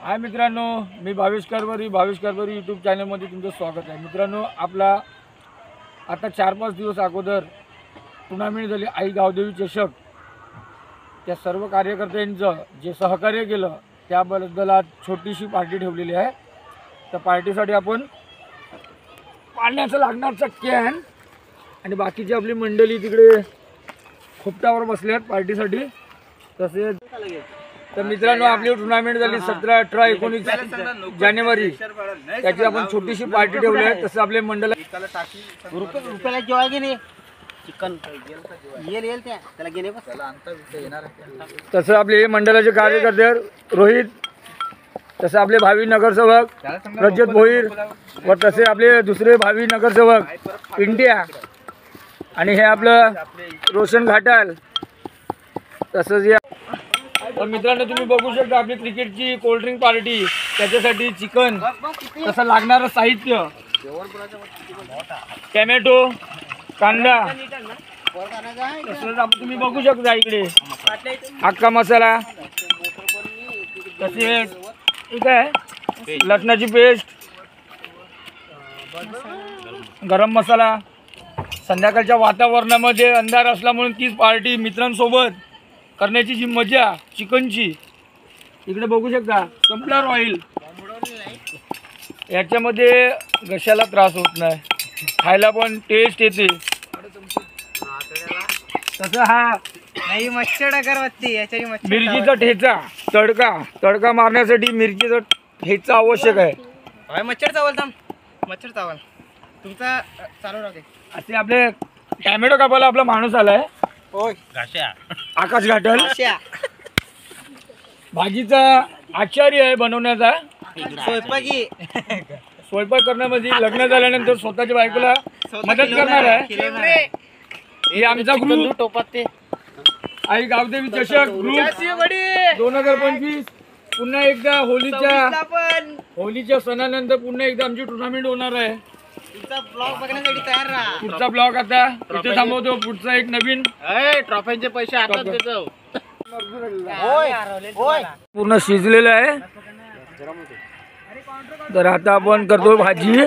हाय मित्रांनो, मी भावेश कारभारी यूट्यूब चॅनलमध्ये तुमचं स्वागत आहे। मित्रांनो, आपला आता 4-5 दिवस अगोदर टुर्नामेंट झाली आई गावदेवी चषक। त्या सर्व कार्यकर्त्यांचं जे सहकार्य केलं त्याबद्दल आज छोटीशी पार्टी ठेवलेली आहे। त्या पार्टीसाठी आपण पाण्याचं लागणारचा कॅन आणि बाकीची आपली मंडळी तिकडे खोपटावर बसले आहेत पार्टीसाठी। तसेच तर मित्रांनो, आपली टुर्नामेंट झाली 17, 18, 19 जानेवारी। त्याची आपण छोटीशी पार्टी ठेवली आहे। तसं आपले मंडळ रुपयाला जेवाय की नाही चिकन येल त्याला घेणे तसं आपले मंडळाचे कार्यकर्ते रोहित, तसं आपले भावी नगरसेवक रजत भोईर व तसे आपले दुसरे भावी नगरसेवक इंडिया आणि हे आपलं रोशन घाटाल। तसंच या तर मित्रांनो, तुम्ही बघू शकता आपली क्रिकेटची कोल्ड्रिंक पार्टी। त्याच्यासाठी चिकन, तसं लागणारं साहित्य टोमॅटो, कांदा, तसंच तुम्ही बघू शकता इकडे अख्खा मसाला, तसेच ठीक आहे लसणाची पेस्ट, गरम मसाला। संध्याकाळच्या वातावरणामध्ये अंधार असल्यामुळे तीच पार्टी मित्रांसोबत करण्याची जी मजा चिकनची इकडे बघू शकता। सनफ्लॉवर ऑइल, याच्यामध्ये घशाला त्रास होत नाही, खायला पण टेस्ट येते। तसं हा नाही मच्छर अगरबत्ती याच्याने मिरचीचा ठेचा, तडका मारण्यासाठी मिरचीचा ठेचा आवश्यक आहे। मच्छर चावल मच्छर चावल तुमचा चालू राहते। असे आपले टॅमॅटो कापायला आपला माणूस आलाय, आकाश घाटल। भाजीचा आचार्य आहे बनवण्याचा, स्वयंपाक करण्यामध्ये लग्न झाल्यानंतर स्वतःच्या बायकोला मदत करणार आहे। हे आमचा ग्रुप टोपात आई गावदेवी चषक ग्रुप 2025। पुन्हा एकदा होलीच्या सणानंतर पुन्हा एकदा आमची टुर्नामेंट होणार आहे। ब्लॉग बघण्यासाठी तयार राहा। पुढचा ब्लॉग आता इथे थांबवतो। पुढचा एक नवीन ट्रॉफीचे पैसे आता देतो। पूर्ण शिजलेलं आहे। तर आता आपण करतो भाजी।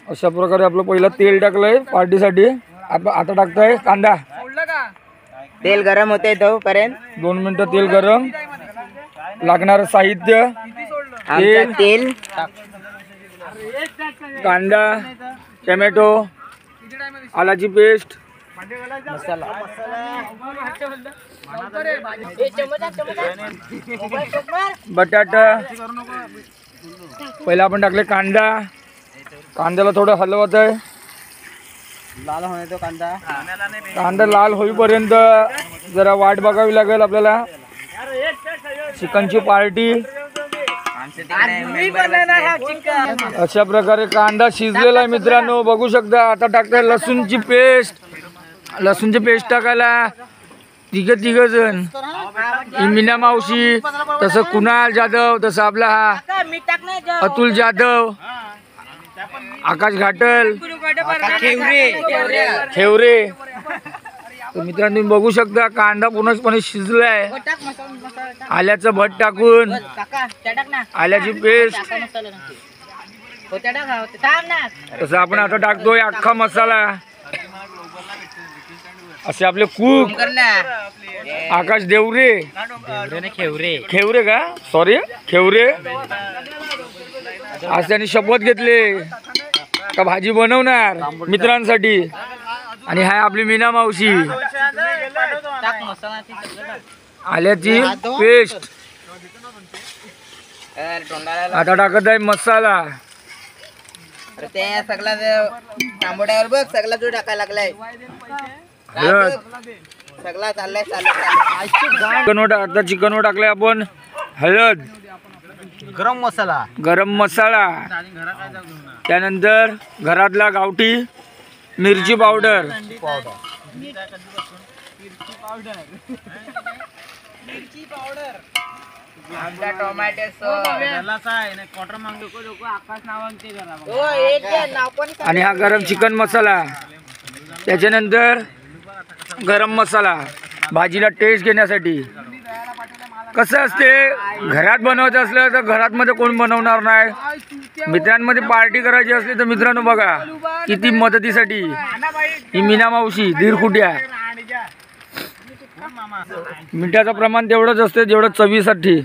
अशा प्रकारे आपलं पहिलं तेल टाकलंय पार्टीसाठी। आता टाकताय कांदा। तेल गरम होते तोपर्यंत 2 मिनिटं तेल गरम। लागणारं साहित्य तेल, कांदा, टोमॅटो, आलाची पेस्ट, मसाला, बटाटा। पहिला आपण टाकले कांदा। कांद्याला थोडं हलवत आहे, लाल होणे तो कांदा। कांदा लाल होईपर्यंत जरा वाट बघावी लागेल आपल्याला। चिकनची पार्टी अशा प्रकारे कांदा शिजलेला आहे मित्रांनो, बघू शकता। आता टाकताय लसूणची पेस्ट टाकायला तिघ जण। मीना मावशी, तसं कुणाल जाधव, तसं आपला हा अतुल जाधव, आकाश घाटल, खेवरे। तर मित्रांनो, तुम्ही बघू शकता कांदा पूर्णपणे शिजलाय। आल्याचं भट टाकून आल्याची पेस्ट, तसं आपण आता टाकतोय अख्खा मसाला। असे आपले कुक आकाश खेवरे का सॉरी खेवरे आज त्यांनी शपथ घेतले का भाजी बनवणार मित्रांसाठी। आणि हाय आपली मीना मावशी, आल्याची पेस्ट। आता टाकत आहे मसाला। ते सगळा तांबड्यावर बघ सगळा जो टाकायला लागलाय, सगळा चाललाय आता चिकनवर टाकलाय आपण हळद, गरम मसाला, त्यानंतर घरातला गावठी मिरची पावडर, टोमॅटो आणि हा गरम चिकन मसाला। त्याच्यानंतर गरम मसाला भाजीला टेस्ट घेण्यासाठी। कसं असते, घरात बनवायचं असलं तर घरात मध्ये कोण बनवणार नाही. मित्रांमध्ये पार्टी करायची असली तर मित्रांनो बघा किती मदतीसाठी ही मीना मावशी धीरकुट्या. मिठाचं प्रमाण तेवढंच असते जेवढं चवीसाठी.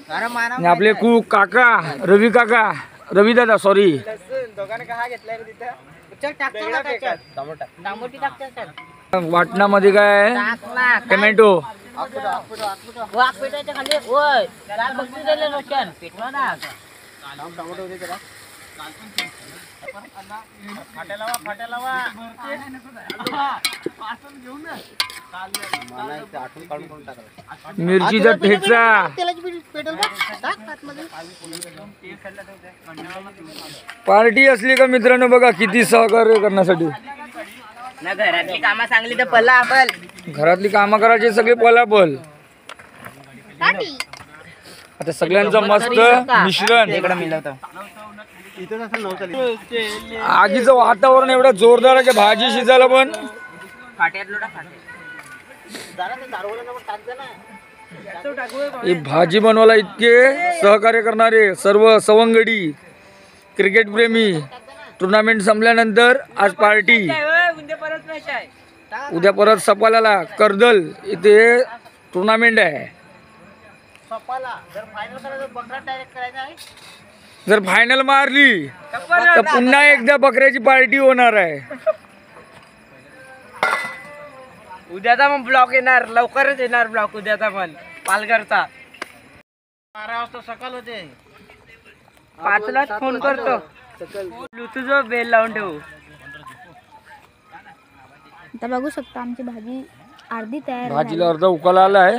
आणि आपले कुक काका रवी काका, रवी दादा सॉरी, वाटणामध्ये काय टोमॅटो, मिरचीचा ठेचा. पार्टी असली का मित्रांनो बघा किती सहकार्य करण्यासाठी. घरातली कामं सांगली तर पलापल, घरातली कामं करायची सगळी पलापल. आता सगळ्यांचं मस्त मिश्रण. आगीचं वातावरण एवढं जोरदार आहे की भाजी शिजायला पण. ही भाजी बनवायला इतके सहकार्य करणारे सर्व सवंगडी, क्रिकेट प्रेमी. टुर्नामेंट संपल्यानंतर आज पार्टी, उद्या परत सपाला कर्दल इथे टुर्नामेंट आहे. जर फायनल मारली तर पुन्हा एकदा बकऱ्याची पार्टी होणार आहे. उद्याचा पण ब्लॉक येणार, लवकरच येणार ब्लॉक उद्याचा पण पालघरचा. 12 वाजता सकाळ होते, 5लाच फोन करतो. तुझं बेल लावून ठेवू. आता बघू शकता आमची भाजी अर्धी तयार भाजीला अर्धा उकाला आला आहे.